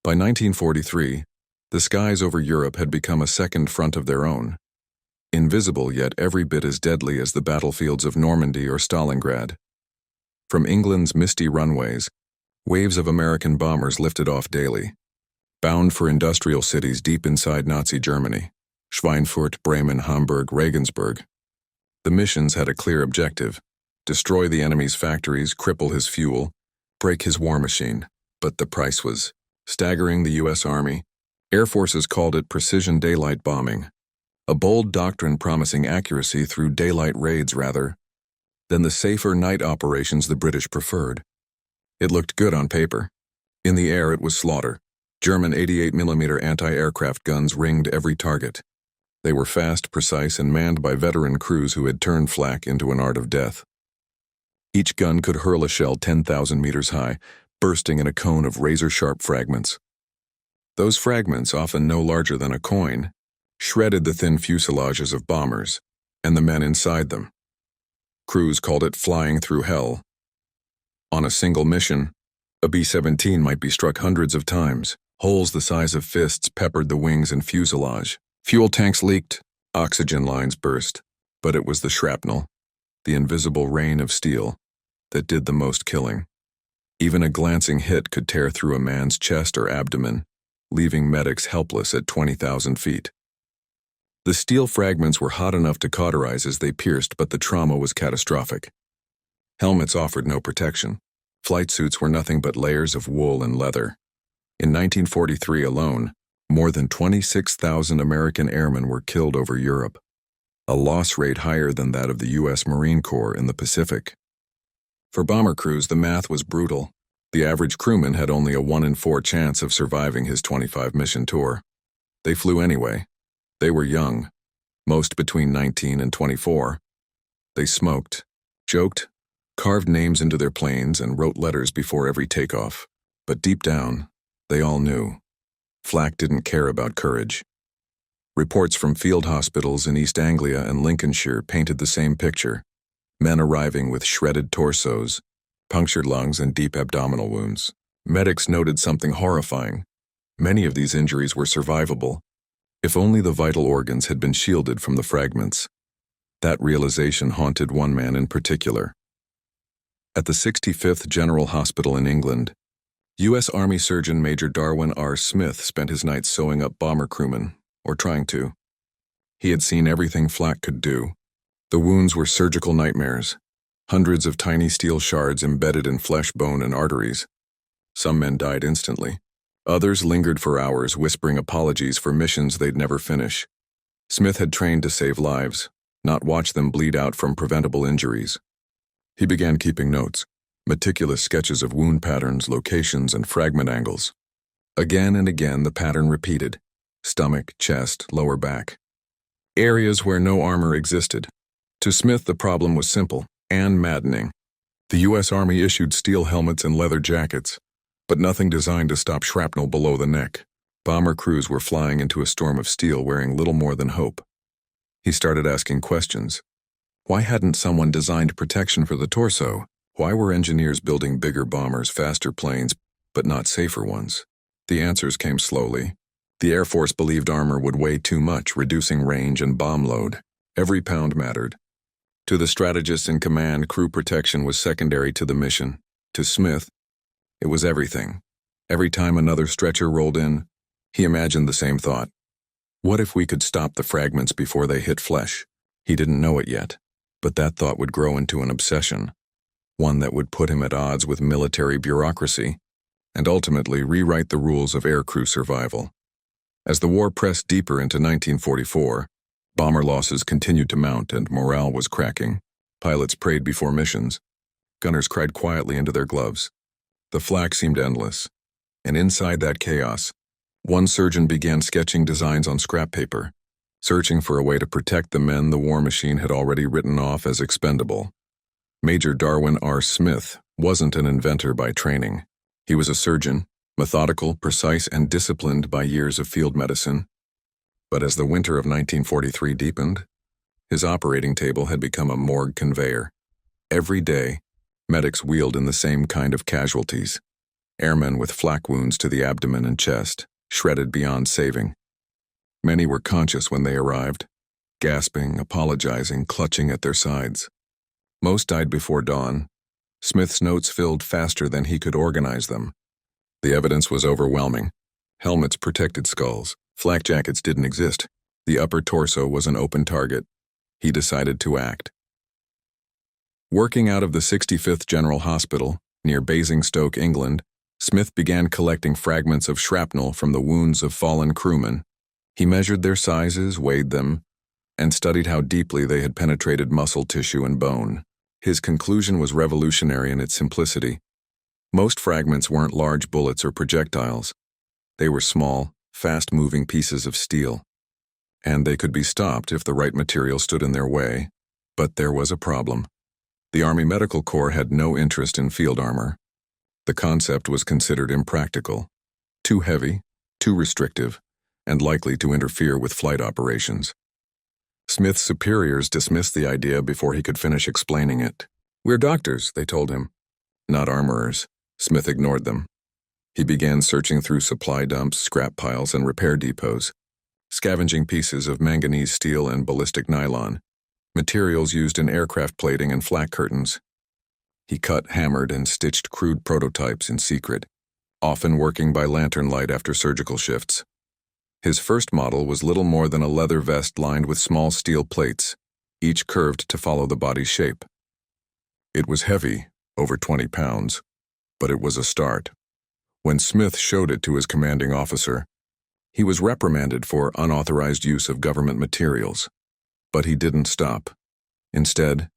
By 1943, the skies over Europe had become a second front of their own, invisible yet every bit as deadly as the battlefields of Normandy or Stalingrad. From England's misty runways, waves of American bombers lifted off daily, bound for industrial cities deep inside Nazi Germany, Schweinfurt, Bremen, Hamburg, Regensburg. The missions had a clear objective: destroy the enemy's factories, cripple his fuel, break his war machine. But the price was staggering. The U.S. Army, Air Forces called it precision daylight bombing, a bold doctrine promising accuracy through daylight raids rather than the safer night operations the British preferred. It looked good on paper. In the air it was slaughter. German 88mm anti-aircraft guns ringed every target. They were fast, precise, and manned by veteran crews who had turned flak into an art of death. Each gun could hurl a shell 10,000 meters high, bursting in a cone of razor-sharp fragments. Those fragments, often no larger than a coin, shredded the thin fuselages of bombers and the men inside them. Crews called it flying through hell. On a single mission, a B-17 might be struck hundreds of times. Holes the size of fists peppered the wings and fuselage. Fuel tanks leaked, oxygen lines burst, but it was the shrapnel, the invisible rain of steel, that did the most killing. Even a glancing hit could tear through a man's chest or abdomen, leaving medics helpless at 20,000 feet. The steel fragments were hot enough to cauterize as they pierced, but the trauma was catastrophic. Helmets offered no protection. Flight suits were nothing but layers of wool and leather. In 1943 alone, more than 26,000 American airmen were killed over Europe, a loss rate higher than that of the U.S. Marine Corps in the Pacific. For bomber crews, the math was brutal. The average crewman had only a 1 in 4 chance of surviving his 25-mission tour. They flew anyway. They were young, most between 19 and 24. They smoked, joked, carved names into their planes, and wrote letters before every takeoff. But deep down, they all knew. Flak didn't care about courage. Reports from field hospitals in East Anglia and Lincolnshire painted the same picture: men arriving with shredded torsos, punctured lungs, and deep abdominal wounds. Medics noted something horrifying. Many of these injuries were survivable, if only the vital organs had been shielded from the fragments. That realization haunted one man in particular. At the 65th General Hospital in England, U.S. Army Surgeon Major Darwin R. Smith spent his nights sewing up bomber crewmen, or trying to. He had seen everything Flak could do. The wounds were surgical nightmares, hundreds of tiny steel shards embedded in flesh, bone, and arteries. Some men died instantly. Others lingered for hours, whispering apologies for missions they'd never finish. Smith had trained to save lives, not watch them bleed out from preventable injuries. He began keeping notes, meticulous sketches of wound patterns, locations, and fragment angles. Again and again the pattern repeated: stomach, chest, lower back. Areas where no armor existed. To Smith, the problem was simple and maddening. The U.S. Army issued steel helmets and leather jackets, but nothing designed to stop shrapnel below the neck. Bomber crews were flying into a storm of steel wearing little more than hope. He started asking questions. Why hadn't someone designed protection for the torso? Why were engineers building bigger bombers, faster planes, but not safer ones? The answers came slowly. The Air Force believed armor would weigh too much, reducing range and bomb load. Every pound mattered. To the strategists in command, crew protection was secondary to the mission. To Smith, it was everything. Every time another stretcher rolled in, he imagined the same thought. What if we could stop the fragments before they hit flesh? He didn't know it yet, but that thought would grow into an obsession, one that would put him at odds with military bureaucracy and ultimately rewrite the rules of aircrew survival. As the war pressed deeper into 1944, bomber losses continued to mount and morale was cracking. Pilots prayed before missions. Gunners cried quietly into their gloves. The flak seemed endless, and inside that chaos, one surgeon began sketching designs on scrap paper, searching for a way to protect the men the war machine had already written off as expendable. Major Darwin R. Smith wasn't an inventor by training. He was a surgeon, methodical, precise, and disciplined by years of field medicine. But as the winter of 1943 deepened, his operating table had become a morgue conveyor. Every day, medics wheeled in the same kind of casualties: airmen with flak wounds to the abdomen and chest, shredded beyond saving. Many were conscious when they arrived, gasping, apologizing, clutching at their sides. Most died before dawn. Smith's notes filled faster than he could organize them. The evidence was overwhelming. Helmets protected skulls. Flak jackets didn't exist. The upper torso was an open target. He decided to act. Working out of the 65th General Hospital, near Basingstoke, England, Smith began collecting fragments of shrapnel from the wounds of fallen crewmen. He measured their sizes, weighed them, and studied how deeply they had penetrated muscle tissue and bone. His conclusion was revolutionary in its simplicity. Most fragments weren't large bullets or projectiles. They were small, fast-moving pieces of steel. And they could be stopped if the right material stood in their way. But there was a problem. The Army Medical Corps had no interest in field armor. The concept was considered impractical, too heavy, too restrictive, and likely to interfere with flight operations. Smith's superiors dismissed the idea before he could finish explaining it. "We're doctors," they told him, "not armorers." Smith ignored them. He began searching through supply dumps, scrap piles, and repair depots, scavenging pieces of manganese steel and ballistic nylon, materials used in aircraft plating and flak curtains. He cut, hammered, and stitched crude prototypes in secret, often working by lantern light after surgical shifts. His first model was little more than a leather vest lined with small steel plates, each curved to follow the body's shape. It was heavy, over 20 pounds, but it was a start. When Smith showed it to his commanding officer, he was reprimanded for unauthorized use of government materials. But he didn't stop. Instead,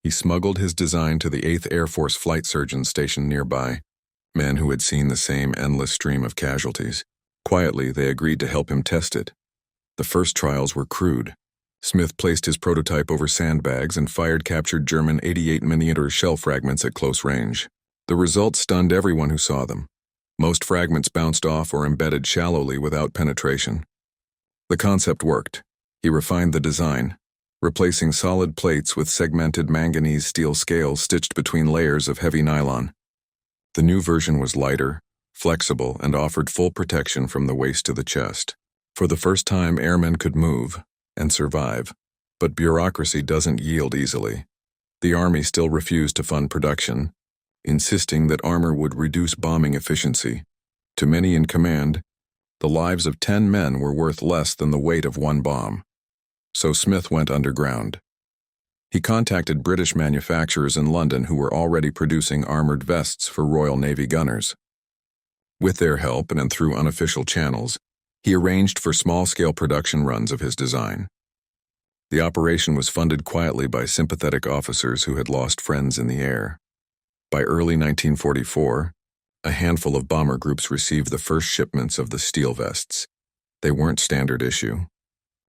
he smuggled his design to the 8th Air Force flight surgeons stationed nearby, men who had seen the same endless stream of casualties. Quietly, they agreed to help him test it. The first trials were crude. Smith placed his prototype over sandbags and fired captured German 88mm shell fragments at close range. The results stunned everyone who saw them. Most fragments bounced off or embedded shallowly without penetration. The concept worked. He refined the design, replacing solid plates with segmented manganese steel scales stitched between layers of heavy nylon. The new version was lighter, flexible, and offered full protection from the waist to the chest. For the first time, airmen could move and survive, but bureaucracy doesn't yield easily. The Army still refused to fund production, insisting that armor would reduce bombing efficiency. To many in command, the lives of 10 men were worth less than the weight of one bomb. So Smith went underground. He contacted British manufacturers in London who were already producing armored vests for Royal Navy gunners. With their help and through unofficial channels, he arranged for small-scale production runs of his design. The operation was funded quietly by sympathetic officers who had lost friends in the air. By early 1944, a handful of bomber groups received the first shipments of the steel vests. They weren't standard issue.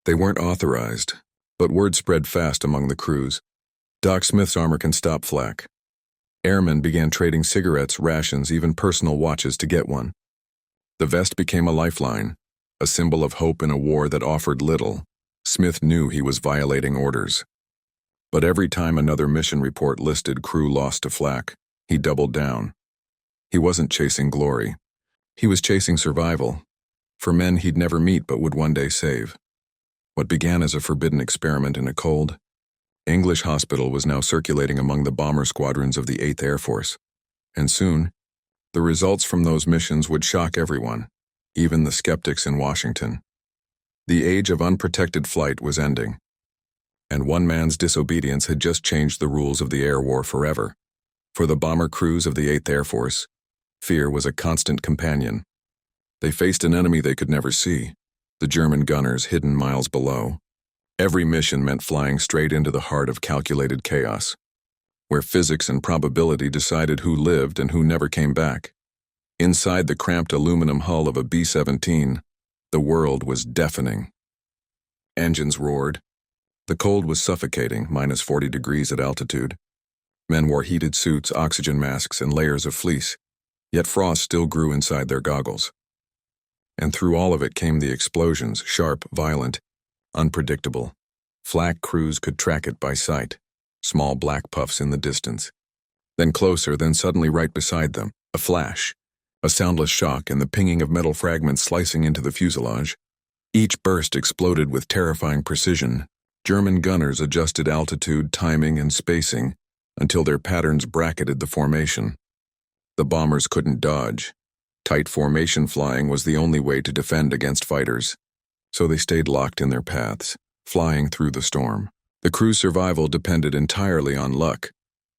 They weren't authorized, but word spread fast among the crews. Doc Smith's armor can stop flak. Airmen began trading cigarettes, rations, even personal watches to get one. The vest became a lifeline, a symbol of hope in a war that offered little. Smith knew he was violating orders. But every time another mission report listed crew lost to flak, he doubled down. He wasn't chasing glory. He was chasing survival, for men he'd never meet but would one day save. What began as a forbidden experiment in a cold, English hospital was now circulating among the bomber squadrons of the 8th Air Force. And soon, the results from those missions would shock everyone, even the skeptics in Washington. The age of unprotected flight was ending, and one man's disobedience had just changed the rules of the air war forever. For the bomber crews of the 8th Air Force, fear was a constant companion. They faced an enemy they could never see, the German gunners hidden miles below. Every mission meant flying straight into the heart of calculated chaos, where physics and probability decided who lived and who never came back. Inside the cramped aluminum hull of a B-17, the world was deafening. Engines roared. The cold was suffocating, minus 40 degrees at altitude. Men wore heated suits, oxygen masks, and layers of fleece, yet frost still grew inside their goggles. And through all of it came the explosions, sharp, violent, unpredictable. Flak crews could track it by sight, small black puffs in the distance. Then closer, then suddenly right beside them, a flash, A soundless shock and the pinging of metal fragments slicing into the fuselage. Each burst exploded with terrifying precision. German gunners adjusted altitude, timing, and spacing until their patterns bracketed the formation. The bombers couldn't dodge. Tight formation flying was the only way to defend against fighters, so they stayed locked in their paths, flying through the storm. The crew's survival depended entirely on luck.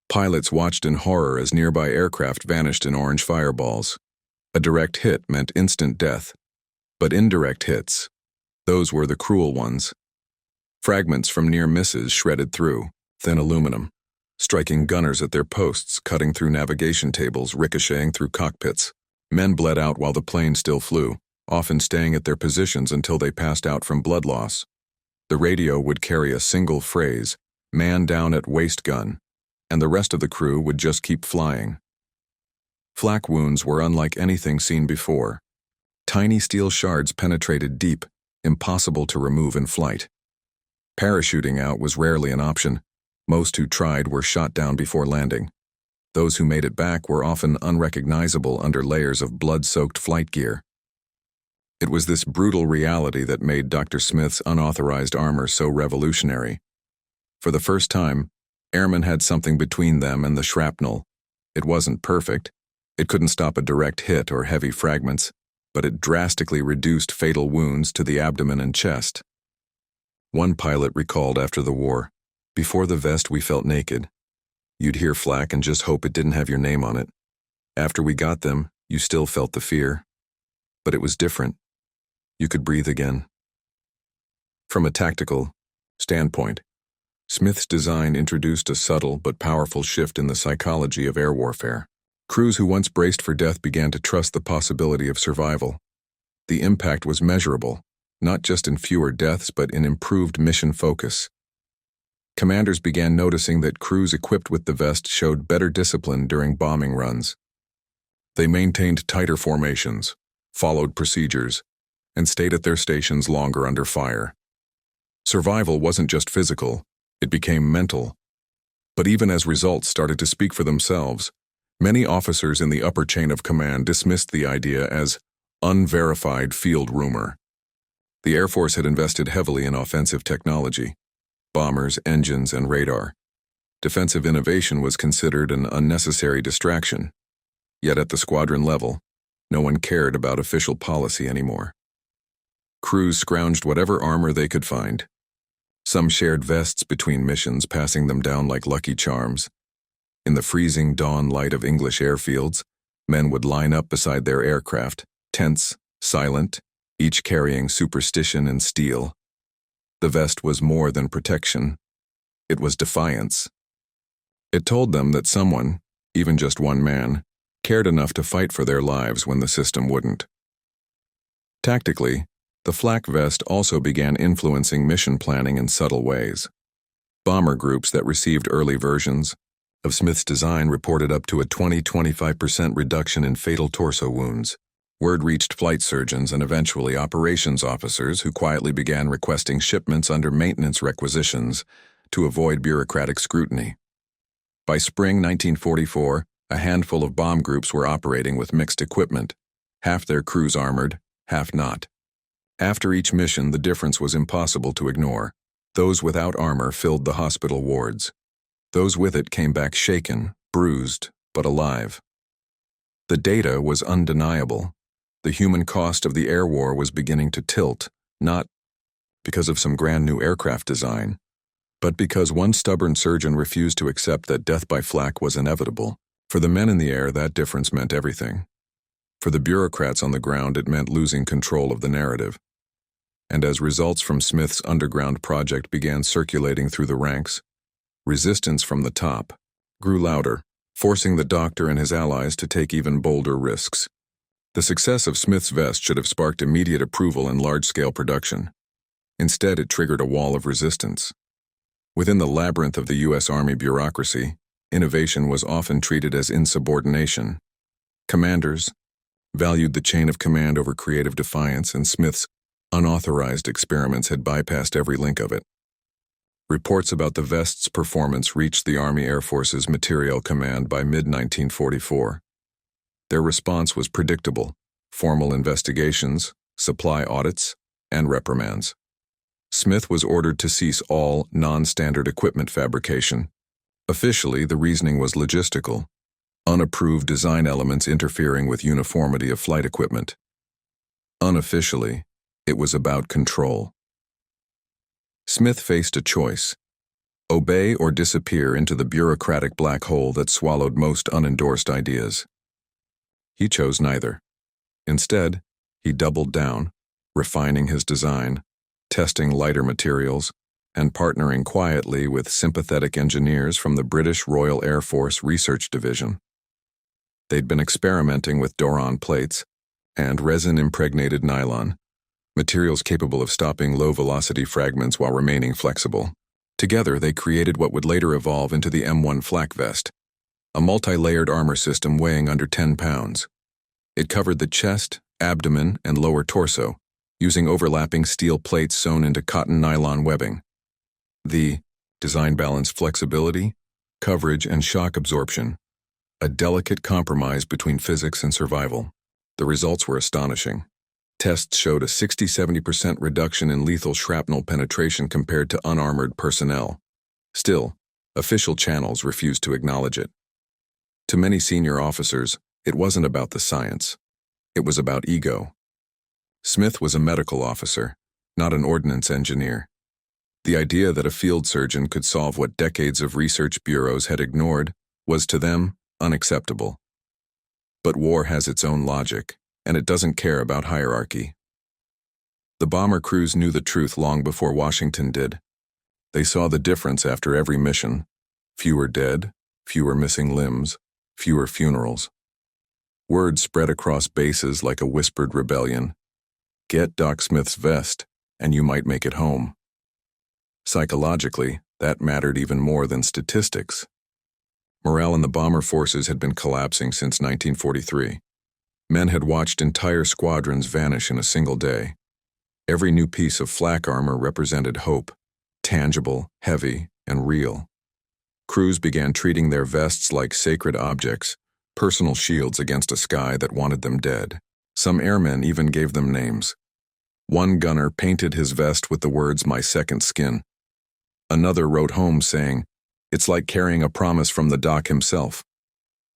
Pilots watched in horror as nearby aircraft vanished in orange fireballs. A direct hit meant instant death, but indirect hits, those were the cruel ones. Fragments from near misses shredded through, thin aluminum, striking gunners at their posts, cutting through navigation tables, ricocheting through cockpits. Men bled out while the plane still flew, often staying at their positions until they passed out from blood loss. The radio would carry a single phrase, "Man down at waist gun," and the rest of the crew would just keep flying. Flak wounds were unlike anything seen before. Tiny steel shards penetrated deep, impossible to remove in flight. Parachuting out was rarely an option. Most who tried were shot down before landing. Those who made it back were often unrecognizable under layers of blood-soaked flight gear. It was this brutal reality that made Dr. Smith's unauthorized armor so revolutionary. For the first time, airmen had something between them and the shrapnel. It wasn't perfect. It couldn't stop a direct hit or heavy fragments, but it drastically reduced fatal wounds to the abdomen and chest. One pilot recalled after the war, "Before the vest we felt naked. You'd hear flak and just hope it didn't have your name on it. After we got them, you still felt the fear. But it was different. You could breathe again." From a tactical standpoint, Smith's design introduced a subtle but powerful shift in the psychology of air warfare. Crews who once braced for death began to trust the possibility of survival. The impact was measurable, not just in fewer deaths but in improved mission focus. Commanders began noticing that crews equipped with the vest showed better discipline during bombing runs. They maintained tighter formations, followed procedures, and stayed at their stations longer under fire. Survival wasn't just physical, it became mental. But even as results started to speak for themselves, many officers in the upper chain of command dismissed the idea as unverified field rumor. The Air Force had invested heavily in offensive technology, bombers, engines, and radar. Defensive innovation was considered an unnecessary distraction. Yet at the squadron level, no one cared about official policy anymore. Crews scrounged whatever armor they could find. Some shared vests between missions, passing them down like lucky charms. In the freezing dawn light of English airfields, men would line up beside their aircraft, tense, silent, each carrying superstition and steel. The vest was more than protection. It was defiance. It told them that someone, even just one man, cared enough to fight for their lives when the system wouldn't. Tactically, the flak vest also began influencing mission planning in subtle ways. Bomber groups that received early versions of Smith's design reported up to a 20–25% reduction in fatal torso wounds. Word reached flight surgeons and eventually operations officers who quietly began requesting shipments under maintenance requisitions to avoid bureaucratic scrutiny. By spring 1944, a handful of bomb groups were operating with mixed equipment, half their crews armored, half not. After each mission, the difference was impossible to ignore. Those without armor filled the hospital wards. Those with it came back shaken, bruised, but alive. The data was undeniable. The human cost of the air war was beginning to tilt, not because of some grand new aircraft design, but because one stubborn surgeon refused to accept that death by flak was inevitable. For the men in the air, that difference meant everything. For the bureaucrats on the ground, it meant losing control of the narrative. And as results from Smith's underground project began circulating through the ranks, resistance from the top grew louder, forcing the doctor and his allies to take even bolder risks. The success of Smith's vest should have sparked immediate approval and large-scale production. Instead, it triggered a wall of resistance. Within the labyrinth of the U.S. Army bureaucracy, innovation was often treated as insubordination. Commanders valued the chain of command over creative defiance, and Smith's unauthorized experiments had bypassed every link of it. Reports about the vest's performance reached the Army Air Force's Materiel Command by mid-1944. Their response was predictable: formal investigations, supply audits, and reprimands. Smith was ordered to cease all non-standard equipment fabrication. Officially, the reasoning was logistical: unapproved design elements interfering with uniformity of flight equipment. Unofficially, it was about control. Smith faced a choice: obey or disappear into the bureaucratic black hole that swallowed most unendorsed ideas. He chose neither. Instead, he doubled down, refining his design, testing lighter materials, and partnering quietly with sympathetic engineers from the British Royal Air Force Research Division. They'd been experimenting with Doron plates and resin-impregnated nylon, materials capable of stopping low-velocity fragments while remaining flexible. Together, they created what would later evolve into the M1 Flak vest, a multi-layered armor system weighing under 10 pounds. It covered the chest, abdomen, and lower torso, using overlapping steel plates sewn into cotton nylon webbing. The design balanced flexibility, coverage, and shock absorption, a delicate compromise between physics and survival. The results were astonishing. Tests showed a 60–70% reduction in lethal shrapnel penetration compared to unarmored personnel. Still, official channels refused to acknowledge it. To many senior officers, it wasn't about the science. It was about ego. Smith was a medical officer, not an ordnance engineer. The idea that a field surgeon could solve what decades of research bureaus had ignored was, to them, unacceptable. But war has its own logic, and it doesn't care about hierarchy. The bomber crews knew the truth long before Washington did. They saw the difference after every mission: fewer dead, fewer missing limbs, fewer funerals. Word spread across bases like a whispered rebellion: get Doc Smith's vest, and you might make it home. Psychologically, that mattered even more than statistics. Morale in the bomber forces had been collapsing since 1943. Men had watched entire squadrons vanish in a single day. Every new piece of flak armor represented hope, tangible, heavy, and real. Crews began treating their vests like sacred objects, personal shields against a sky that wanted them dead. Some airmen even gave them names. One gunner painted his vest with the words, "My second skin." Another wrote home saying, "It's like carrying a promise from the doc himself."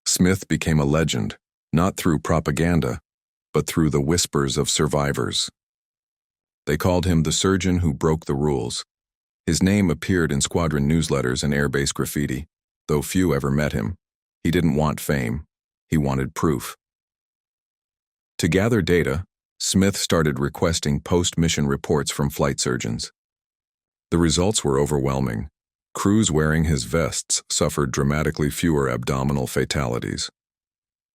Smith became a legend, not through propaganda, but through the whispers of survivors. They called him the surgeon who broke the rules. His name appeared in squadron newsletters and airbase graffiti, though few ever met him. He didn't want fame. He wanted proof. To gather data, Smith started requesting post-mission reports from flight surgeons. The results were overwhelming. Crews wearing his vests suffered dramatically fewer abdominal fatalities.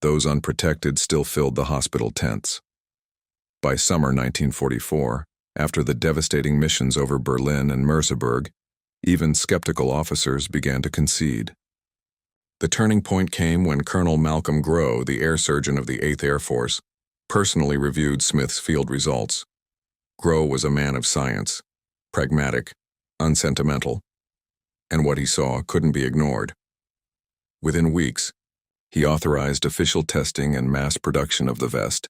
Those unprotected still filled the hospital tents. By summer 1944, after the devastating missions over Berlin and Merseburg, even skeptical officers began to concede. The turning point came when Colonel Malcolm Grow, the air surgeon of the 8th Air Force, personally reviewed Smith's field results. Grow was a man of science, pragmatic, unsentimental, and what he saw couldn't be ignored. Within weeks, he authorized official testing and mass production of the vest,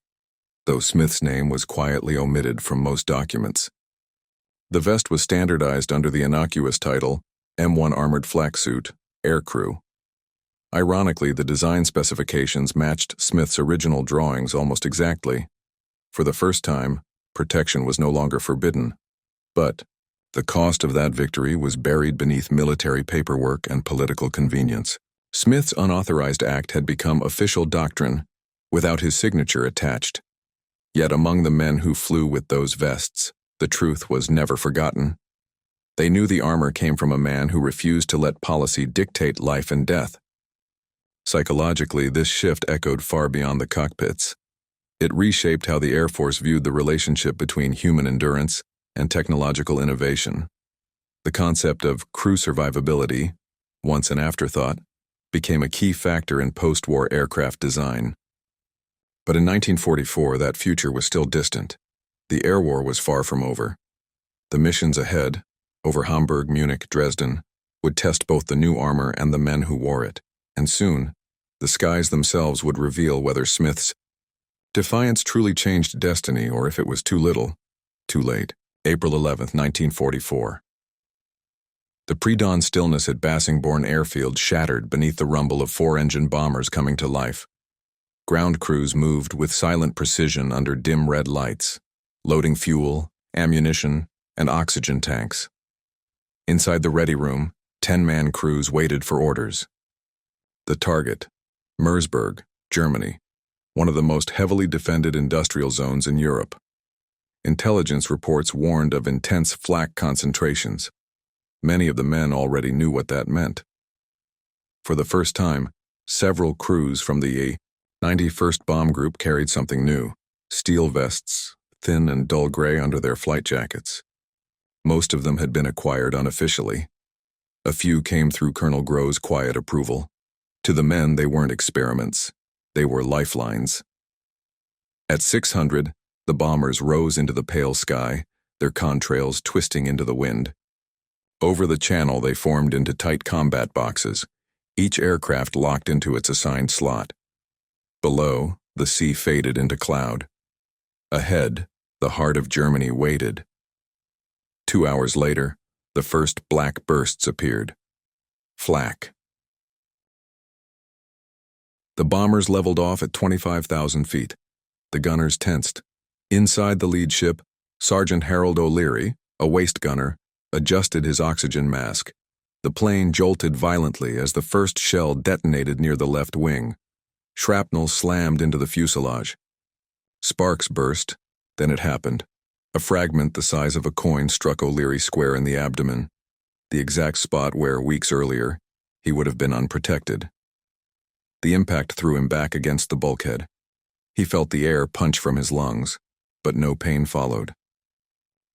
though Smith's name was quietly omitted from most documents. The vest was standardized under the innocuous title, M1 Armored Flak Suit, Aircrew. Ironically, the design specifications matched Smith's original drawings almost exactly. For the first time, protection was no longer forbidden. But the cost of that victory was buried beneath military paperwork and political convenience. Smith's unauthorized act had become official doctrine, without his signature attached. Yet among the men who flew with those vests, the truth was never forgotten. They knew the armor came from a man who refused to let policy dictate life and death. Psychologically, this shift echoed far beyond the cockpits. It reshaped how the Air Force viewed the relationship between human endurance and technological innovation. The concept of crew survivability, once an afterthought, became a key factor in post-war aircraft design. But in 1944, that future was still distant. The air war was far from over. The missions ahead, over Hamburg, Munich, Dresden, would test both the new armor and the men who wore it. And soon, The skies themselves would reveal whether Smith's defiance truly changed destiny or if it was too little, too late. April 11, 1944. The pre-dawn stillness at Bassingbourn Airfield shattered beneath the rumble of four-engine bombers coming to life. Ground crews moved with silent precision under dim red lights, loading fuel, ammunition, and oxygen tanks. Inside the ready room, 10-man crews waited for orders. The target, Mersburg, Germany, one of the most heavily defended industrial zones in Europe. Intelligence reports warned of intense flak concentrations. Many of the men already knew what that meant. For the first time, several crews from the 91st Bomb Group carried something new: steel vests, thin and dull gray under their flight jackets. Most of them had been acquired unofficially. A few came through Colonel Grove's quiet approval. To the men, they weren't experiments. They were lifelines. At 600, the bombers rose into the pale sky, their contrails twisting into the wind. Over the channel, they formed into tight combat boxes, each aircraft locked into its assigned slot. Below, the sea faded into cloud. Ahead, the heart of Germany waited. 2 hours later, the first black bursts appeared. Flak. The bombers leveled off at 25,000 feet. The gunners tensed. Inside the lead ship, Sergeant Harold O'Leary, a waist gunner, adjusted his oxygen mask. The plane jolted violently as the first shell detonated near the left wing. Shrapnel slammed into the fuselage. Sparks burst, then it happened. A fragment the size of a coin struck O'Leary square in the abdomen, the exact spot where, weeks earlier, he would have been unprotected. The impact threw him back against the bulkhead. He felt the air punch from his lungs, but no pain followed.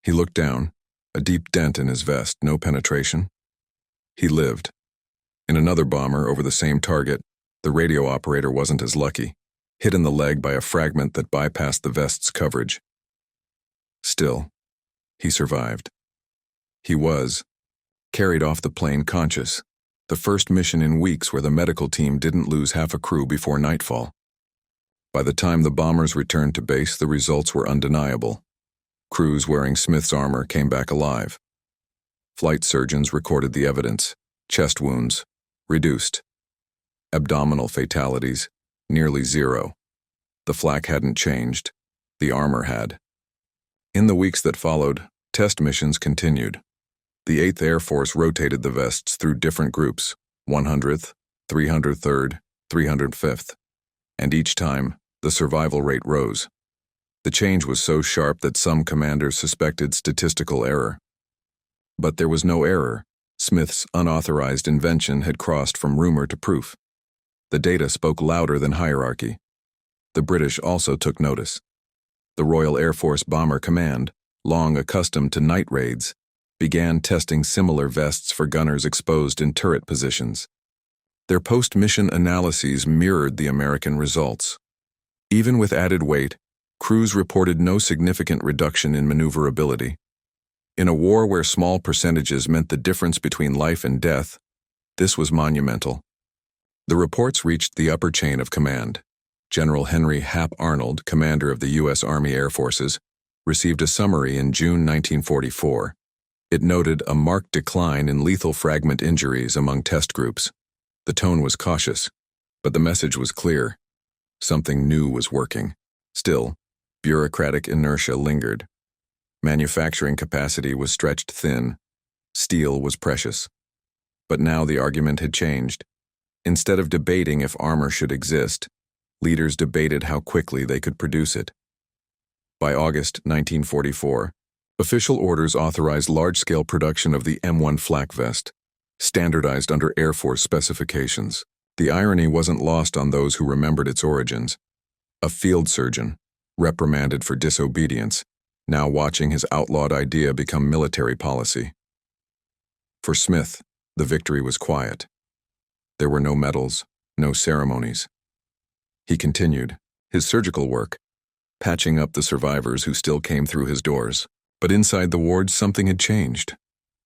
He looked down, a deep dent in his vest, no penetration. He lived. In another bomber over the same target, the radio operator wasn't as lucky, hit in the leg by a fragment that bypassed the vest's coverage. Still, he survived. He was carried off the plane conscious, the first mission in weeks where the medical team didn't lose half a crew before nightfall. By the time the bombers returned to base, the results were undeniable. Crews wearing Smith's armor came back alive. Flight surgeons recorded the evidence: chest wounds, reduced. Abdominal fatalities, nearly zero. The flak hadn't changed. The armor had. In the weeks that followed, test missions continued. The 8th Air Force rotated the vests through different groups: 100th, 303rd, 305th. And each time, the survival rate rose. The change was so sharp that some commanders suspected statistical error. But there was no error. Smith's unauthorized invention had crossed from rumor to proof. The data spoke louder than hierarchy. The British also took notice. The Royal Air Force Bomber Command, long accustomed to night raids, began testing similar vests for gunners exposed in turret positions. Their post-mission analyses mirrored the American results. Even with added weight, crews reported no significant reduction in maneuverability. In a war where small percentages meant the difference between life and death, this was monumental. The reports reached the upper chain of command. General Henry Hap Arnold, commander of the U.S. Army Air Forces, received a summary in June 1944. It noted a marked decline in lethal fragment injuries among test groups. The tone was cautious, but the message was clear. Something new was working. Still, bureaucratic inertia lingered. Manufacturing capacity was stretched thin. Steel was precious. But now the argument had changed. Instead of debating if armor should exist, leaders debated how quickly they could produce it. By August 1944, official orders authorized large-scale production of the M1 flak vest, standardized under Air Force specifications. The irony wasn't lost on those who remembered its origins. A field surgeon, reprimanded for disobedience, now watching his outlawed idea become military policy. For Smith, the victory was quiet. There were no medals, no ceremonies. He continued his surgical work, patching up the survivors who still came through his doors. But inside the wards, something had changed.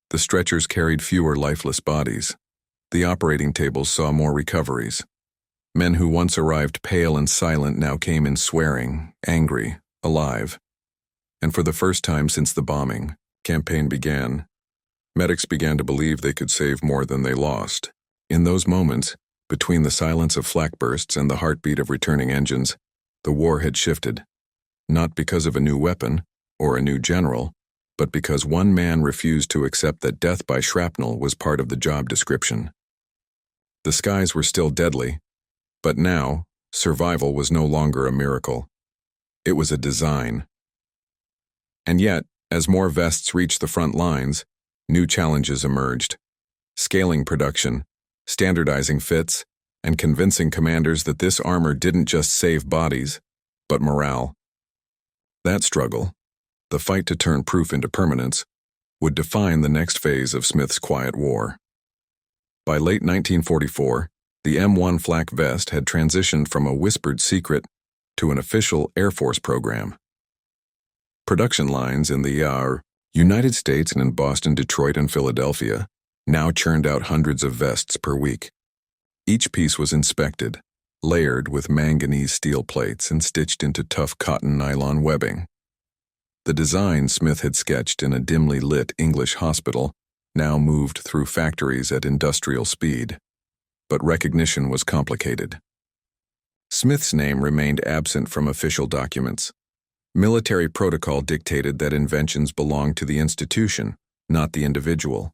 The stretchers carried fewer lifeless bodies. The operating tables saw more recoveries. Men who once arrived pale and silent now came in swearing, angry, alive. And for the first time since the bombing campaign began, medics began to believe they could save more than they lost. In those moments, between the silence of flak bursts and the heartbeat of returning engines, the war had shifted. Not because of a new weapon or a new general, but because one man refused to accept that death by shrapnel was part of the job description. The skies were still deadly, but now, survival was no longer a miracle. It was a design. And yet, as more vests reached the front lines, new challenges emerged. Scaling production, standardizing fits, and convincing commanders that this armor didn't just save bodies, but morale. That struggle, the fight to turn proof into permanence, would define the next phase of Smith's quiet war. By late 1944, the M1 flak vest had transitioned from a whispered secret to an official Air Force program. Production lines in the United States and in Boston, Detroit, and Philadelphia now churned out hundreds of vests per week. Each piece was inspected, layered with manganese steel plates and stitched into tough cotton nylon webbing. The design Smith had sketched in a dimly lit English hospital now moved through factories at industrial speed. But recognition was complicated. Smith's name remained absent from official documents. Military protocol dictated that inventions belonged to the institution, not the individual.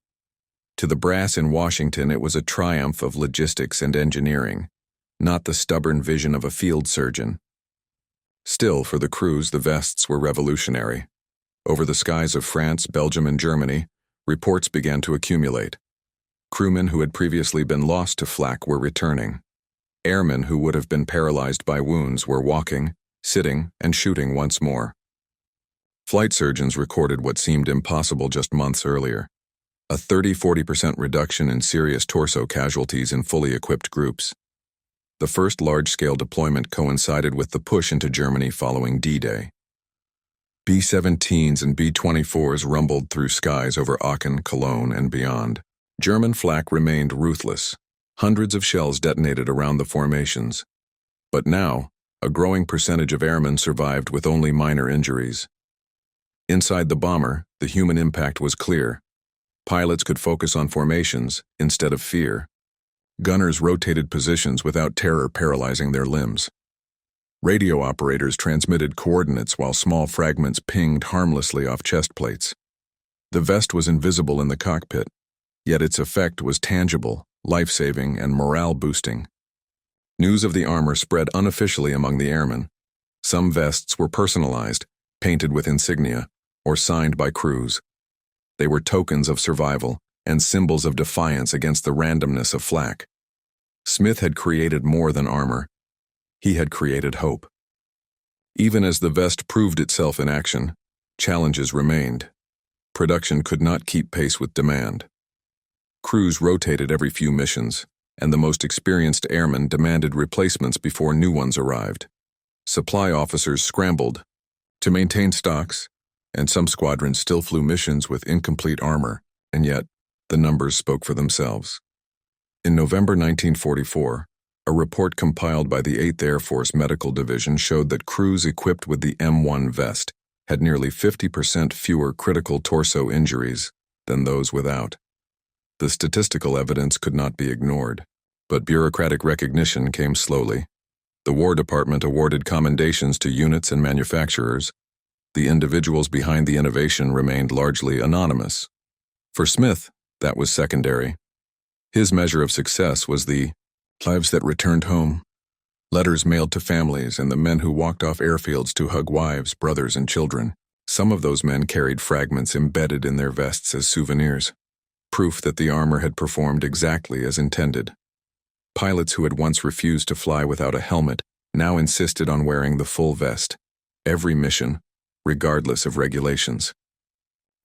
To the brass in Washington, it was a triumph of logistics and engineering, not the stubborn vision of a field surgeon. Still, for the crews, the vests were revolutionary. Over the skies of France, Belgium, and Germany, reports began to accumulate. Crewmen who had previously been lost to flak were returning. Airmen who would have been paralyzed by wounds were walking, sitting, and shooting once more. Flight surgeons recorded what seemed impossible just months earlier: a 30–40% reduction in serious torso casualties in fully equipped groups. The first large-scale deployment coincided with the push into Germany following D-Day. B-17s and B-24s rumbled through skies over Aachen, Cologne, and beyond. German flak remained ruthless. Hundreds of shells detonated around the formations. But now, a growing percentage of airmen survived with only minor injuries. Inside the bomber, the human impact was clear. Pilots could focus on formations instead of fear. Gunners rotated positions without terror paralyzing their limbs. Radio operators transmitted coordinates while small fragments pinged harmlessly off chest plates. The vest was invisible in the cockpit, yet its effect was tangible, life-saving, and morale-boosting. News of the armor spread unofficially among the airmen. Some vests were personalized, painted with insignia, or signed by crews. They were tokens of survival and symbols of defiance against the randomness of flak. Smith had created more than armor. He had created hope. Even as the vest proved itself in action, challenges remained. Production could not keep pace with demand. Crews rotated every few missions, and the most experienced airmen demanded replacements before new ones arrived. Supply officers scrambled to maintain stocks, and some squadrons still flew missions with incomplete armor, and yet the numbers spoke for themselves. In November 1944, a report compiled by the 8th Air Force Medical Division showed that crews equipped with the M1 vest had nearly 50% fewer critical torso injuries than those without. The statistical evidence could not be ignored, but bureaucratic recognition came slowly. The War Department awarded commendations to units and manufacturers. The individuals behind the innovation remained largely anonymous. For Smith, that was secondary. His measure of success was the lives that returned home, letters mailed to families, and the men who walked off airfields to hug wives, brothers, and children. Some of those men carried fragments embedded in their vests as souvenirs, proof that the armor had performed exactly as intended. Pilots who had once refused to fly without a helmet now insisted on wearing the full vest, every mission, regardless of regulations.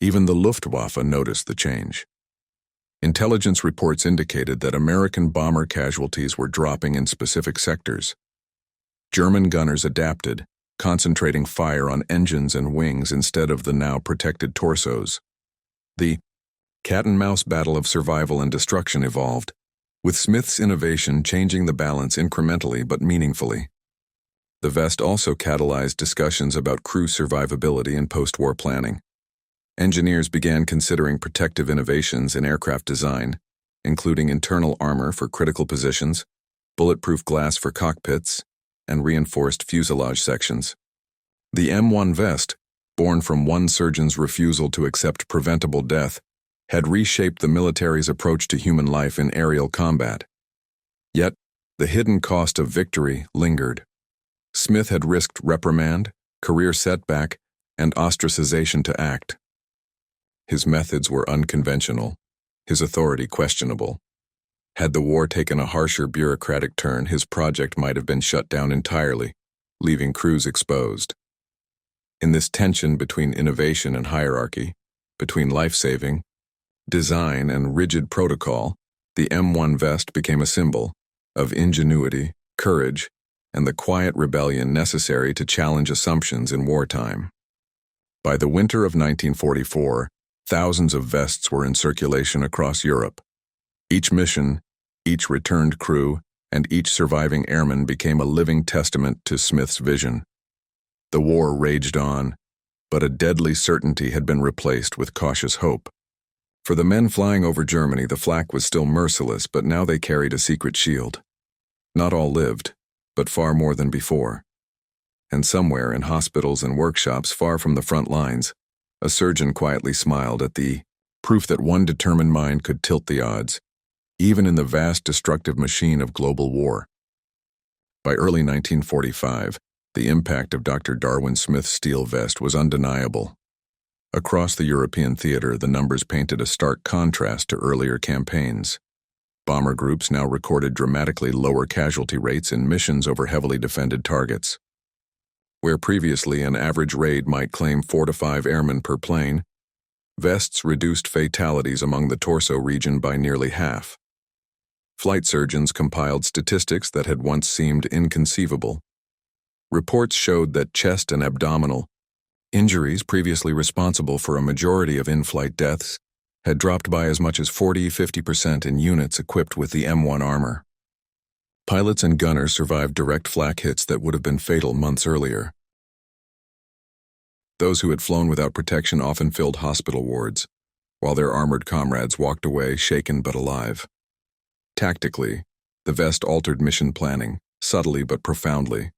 Even the Luftwaffe noticed the change. Intelligence reports indicated that American bomber casualties were dropping in specific sectors. German gunners adapted, concentrating fire on engines and wings instead of the now protected torsos. The cat-and-mouse battle of survival and destruction evolved, with Smith's innovation changing the balance incrementally but meaningfully. The vest also catalyzed discussions about crew survivability and post-war planning. Engineers began considering protective innovations in aircraft design, including internal armor for critical positions, bulletproof glass for cockpits, and reinforced fuselage sections. The M1 vest, born from one surgeon's refusal to accept preventable death, had reshaped the military's approach to human life in aerial combat. Yet, the hidden cost of victory lingered. Smith had risked reprimand, career setback, and ostracization to act. His methods were unconventional, his authority questionable. Had the war taken a harsher bureaucratic turn, his project might have been shut down entirely, leaving crews exposed. In this tension between innovation and hierarchy, between life-saving, design, and rigid protocol, the M1 vest became a symbol of ingenuity, courage, and the quiet rebellion necessary to challenge assumptions in wartime. By the winter of 1944, thousands of vests were in circulation across Europe. Each mission, each returned crew, and each surviving airman became a living testament to Smith's vision. The war raged on, but a deadly certainty had been replaced with cautious hope. For the men flying over Germany, the Flak was still merciless, but now they carried a secret shield. Not all lived, but far more than before. And somewhere in hospitals and workshops far from the front lines, a surgeon quietly smiled at the proof that one determined mind could tilt the odds, even in the vast destructive machine of global war. By early 1945, the impact of Dr. Darwin Smith's steel vest was undeniable. Across the European theater, the numbers painted a stark contrast to earlier campaigns. Bomber groups now recorded dramatically lower casualty rates in missions over heavily defended targets. Where previously an average raid might claim 4 to 5 airmen per plane, vests reduced fatalities among the torso region by nearly half. Flight surgeons compiled statistics that had once seemed inconceivable. Reports showed that chest and abdominal injuries, previously responsible for a majority of in-flight deaths, had dropped by as much as 40–50% in units equipped with the M1 armor. Pilots and gunners survived direct flak hits that would have been fatal months earlier. Those who had flown without protection often filled hospital wards, while their armored comrades walked away shaken but alive. Tactically, the vest altered mission planning, subtly but profoundly.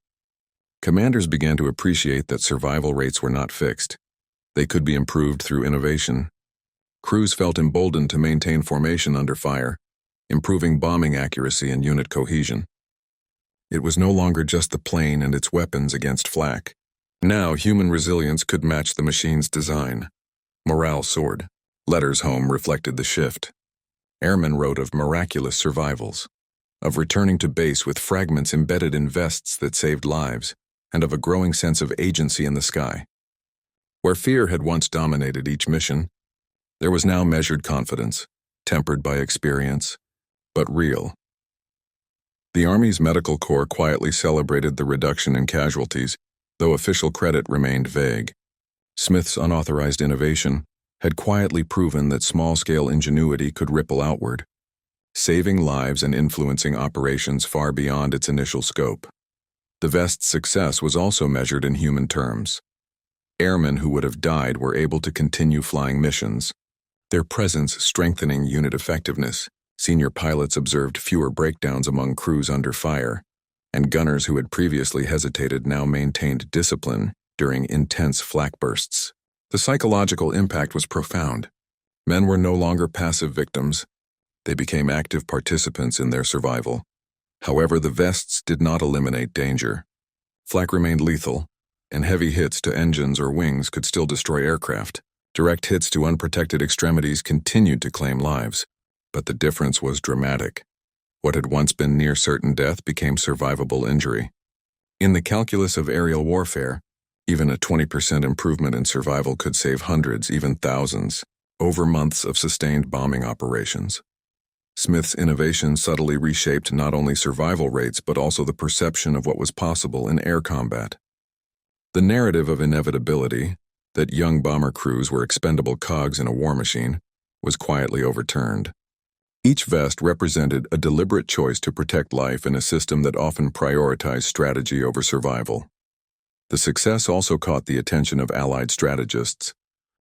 Commanders began to appreciate that survival rates were not fixed. They could be improved through innovation. Crews felt emboldened to maintain formation under fire, improving bombing accuracy and unit cohesion. It was no longer just the plane and its weapons against flak. Now human resilience could match the machine's design. Morale soared. Letters home reflected the shift. Airmen wrote of miraculous survivals, of returning to base with fragments embedded in vests that saved lives, and of a growing sense of agency in the sky. Where fear had once dominated each mission, there was now measured confidence, tempered by experience, but real. The Army's Medical Corps quietly celebrated the reduction in casualties, though official credit remained vague. Smith's unauthorized innovation had quietly proven that small-scale ingenuity could ripple outward, saving lives and influencing operations far beyond its initial scope. The vest's success was also measured in human terms. Airmen who would have died were able to continue flying missions, their presence strengthening unit effectiveness. Senior pilots observed fewer breakdowns among crews under fire, and gunners who had previously hesitated now maintained discipline during intense flak bursts. The psychological impact was profound. Men were no longer passive victims. They became active participants in their survival. However, the vests did not eliminate danger. Flak remained lethal, and heavy hits to engines or wings could still destroy aircraft. Direct hits to unprotected extremities continued to claim lives, but the difference was dramatic. What had once been near certain death became survivable injury. In the calculus of aerial warfare, even a 20% improvement in survival could save hundreds, even thousands, over months of sustained bombing operations. Smith's innovation subtly reshaped not only survival rates but also the perception of what was possible in air combat. The narrative of inevitability, that young bomber crews were expendable cogs in a war machine, was quietly overturned. Each vest represented a deliberate choice to protect life in a system that often prioritized strategy over survival. The success also caught the attention of Allied strategists,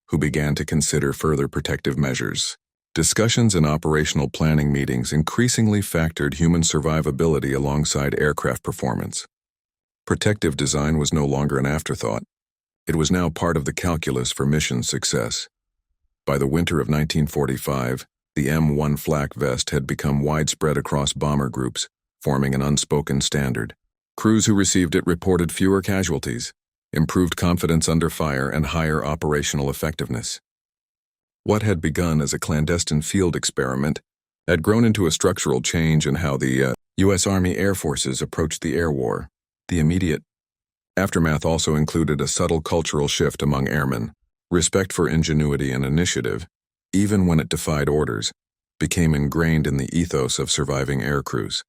who began to consider further protective measures. Discussions and operational planning meetings increasingly factored human survivability alongside aircraft performance. Protective design was no longer an afterthought. It was now part of the calculus for mission success. By the winter of 1945, the M1 Flak vest had become widespread across bomber groups, forming an unspoken standard. Crews who received it reported fewer casualties, improved confidence under fire, and higher operational effectiveness. What had begun as a clandestine field experiment had grown into a structural change in how the U.S. Army Air Forces approached the air war. The immediate aftermath also included a subtle cultural shift among airmen. Respect for ingenuity and initiative, even when it defied orders, became ingrained in the ethos of surviving air crews.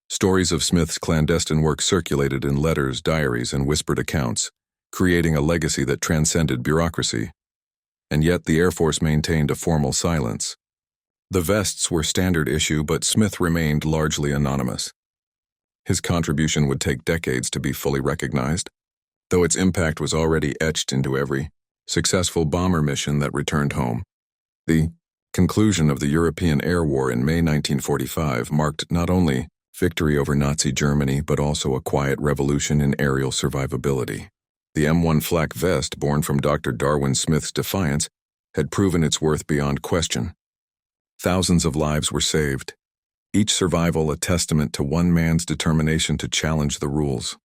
Stories of Smith's clandestine work circulated in letters, diaries, and whispered accounts, creating a legacy that transcended bureaucracy. And yet the Air Force maintained a formal silence. The vests were standard issue, but Smith remained largely anonymous. His contribution would take decades to be fully recognized, though its impact was already etched into every successful bomber mission that returned home. The conclusion of the European Air War in May 1945 marked not only victory over Nazi Germany but also a quiet revolution in aerial survivability. The M1 Flak vest, born from Dr. Darwin Smith's defiance, had proven its worth beyond question. Thousands of lives were saved, each survival a testament to one man's determination to challenge the rules.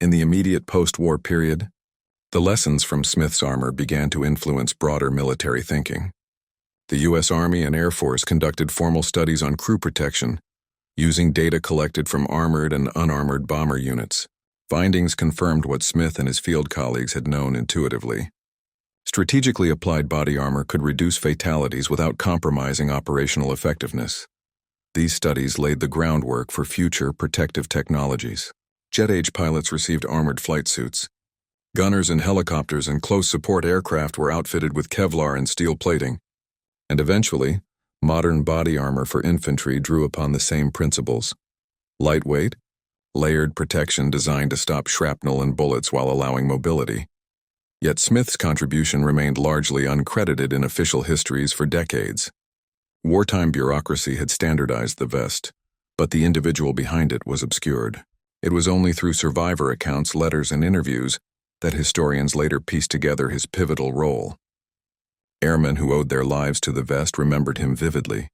In the immediate post-war period, the lessons from Smith's armor began to influence broader military thinking. The U.S. Army and Air Force conducted formal studies on crew protection, using data collected from armored and unarmored bomber units. Findings confirmed what Smith and his field colleagues had known intuitively. Strategically applied body armor could reduce fatalities without compromising operational effectiveness. These studies laid the groundwork for future protective technologies. Jet-age pilots received armored flight suits. Gunners in helicopters and close support aircraft were outfitted with Kevlar and steel plating. And eventually, modern body armor for infantry drew upon the same principles. Lightweight, layered protection designed to stop shrapnel and bullets while allowing mobility. Yet Smith's contribution remained largely uncredited in official histories for decades. Wartime bureaucracy had standardized the vest, but the individual behind it was obscured. It was only through survivor accounts, letters, and interviews that historians later pieced together his pivotal role. Airmen who owed their lives to the vest remembered him vividly.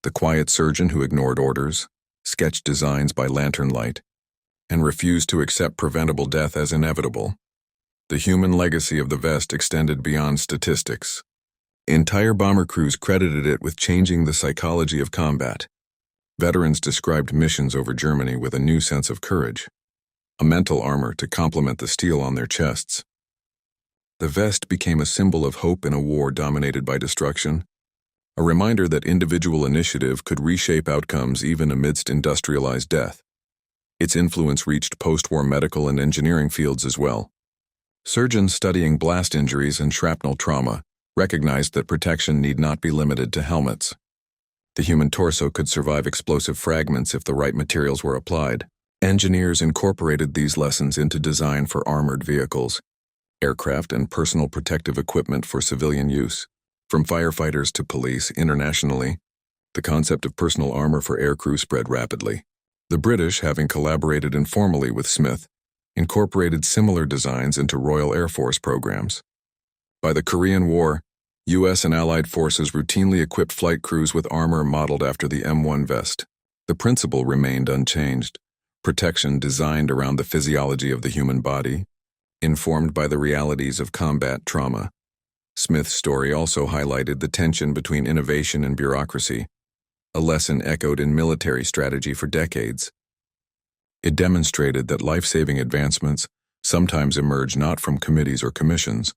The quiet surgeon who ignored orders, sketched designs by lantern light, and refused to accept preventable death as inevitable. The human legacy of the vest extended beyond statistics. Entire bomber crews credited it with changing the psychology of combat. Veterans described missions over Germany with a new sense of courage, a mental armor to complement the steel on their chests. The vest became a symbol of hope in a war dominated by destruction, a reminder that individual initiative could reshape outcomes even amidst industrialized death. Its influence reached post-war medical and engineering fields as well. Surgeons studying blast injuries and shrapnel trauma recognized that protection need not be limited to helmets. The human torso could survive explosive fragments if the right materials were applied. Engineers incorporated these lessons into design for armored vehicles, aircraft, and personal protective equipment for civilian use. From firefighters to police internationally, the concept of personal armor for aircrew spread rapidly. The British, having collaborated informally with Smith, incorporated similar designs into Royal Air Force programs. By the Korean War, U.S. and Allied forces routinely equipped flight crews with armor modeled after the M1 vest. The principle remained unchanged: protection designed around the physiology of the human body, informed by the realities of combat trauma. Smith's story also highlighted the tension between innovation and bureaucracy, a lesson echoed in military strategy for decades. It demonstrated that life-saving advancements sometimes emerge not from committees or commissions,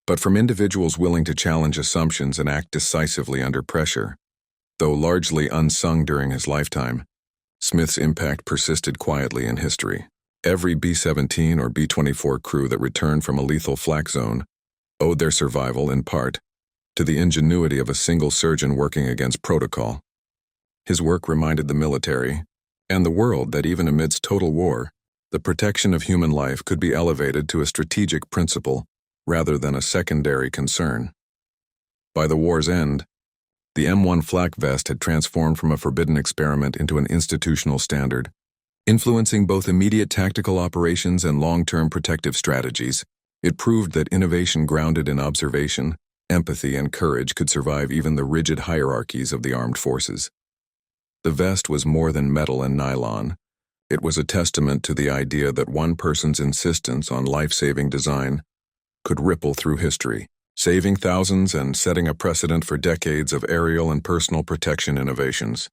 but from individuals willing to challenge assumptions and act decisively under pressure. Though largely unsung during his lifetime, Smith's impact persisted quietly in history. Every B-17 or B-24 crew that returned from a lethal flak zone owed their survival, in part, to to the ingenuity of a single surgeon working against protocol. His work reminded the military and the world that even amidst total war, the protection of human life could be elevated to a strategic principle rather than a secondary concern. By the war's end, the M1 flak vest had transformed from a forbidden experiment into an institutional standard, influencing both immediate tactical operations and long-term protective strategies. It proved that innovation grounded in observation, empathy, and courage could survive even the rigid hierarchies of the armed forces. The vest was more than metal and nylon. It was a testament to the idea that one person's insistence on life-saving design could ripple through history, saving thousands and setting a precedent for decades of aerial and personal protection innovations.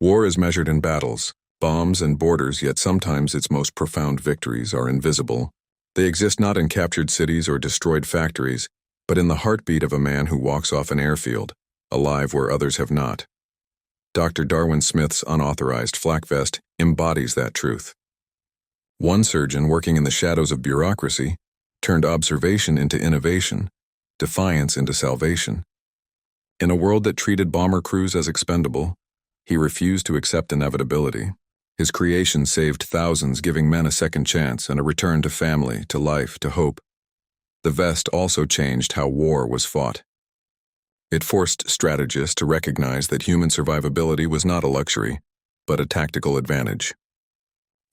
War is measured in battles, bombs, and borders, yet sometimes its most profound victories are invisible. They exist not in captured cities or destroyed factories, but in the heartbeat of a man who walks off an airfield, alive where others have not. Dr. Darwin Smith's unauthorized flak vest embodies that truth. One surgeon working in the shadows of bureaucracy turned observation into innovation, defiance into salvation. In a world that treated bomber crews as expendable, he refused to accept inevitability. His creation saved thousands, giving men a second chance and a return to family, to life, to hope. The vest also changed how war was fought. It forced strategists to recognize that human survivability was not a luxury, but a tactical advantage.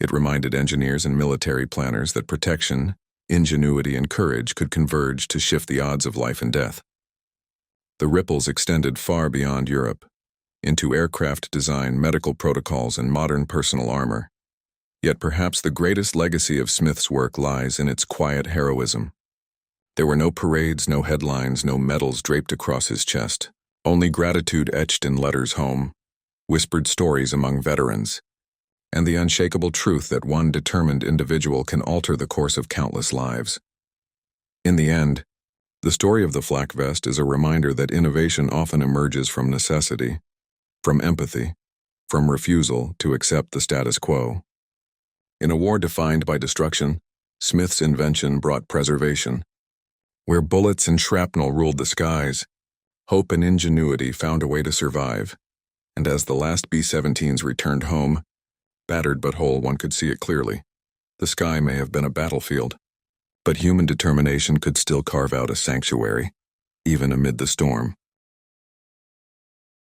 It reminded engineers and military planners that protection, ingenuity, and courage could converge to shift the odds of life and death. The ripples extended far beyond Europe, into aircraft design, medical protocols, and modern personal armor. Yet perhaps the greatest legacy of Smith's work lies in its quiet heroism. There were no parades, no headlines, no medals draped across his chest, only gratitude etched in letters home, whispered stories among veterans, and the unshakable truth that one determined individual can alter the course of countless lives. In the end, the story of the flak vest is a reminder that innovation often emerges from necessity, from empathy, from refusal to accept the status quo. In a war defined by destruction, Smith's invention brought preservation. Where bullets and shrapnel ruled the skies, hope and ingenuity found a way to survive. And as the last B-17s returned home, battered but whole, one could see it clearly. The sky may have been a battlefield, but human determination could still carve out a sanctuary, even amid the storm.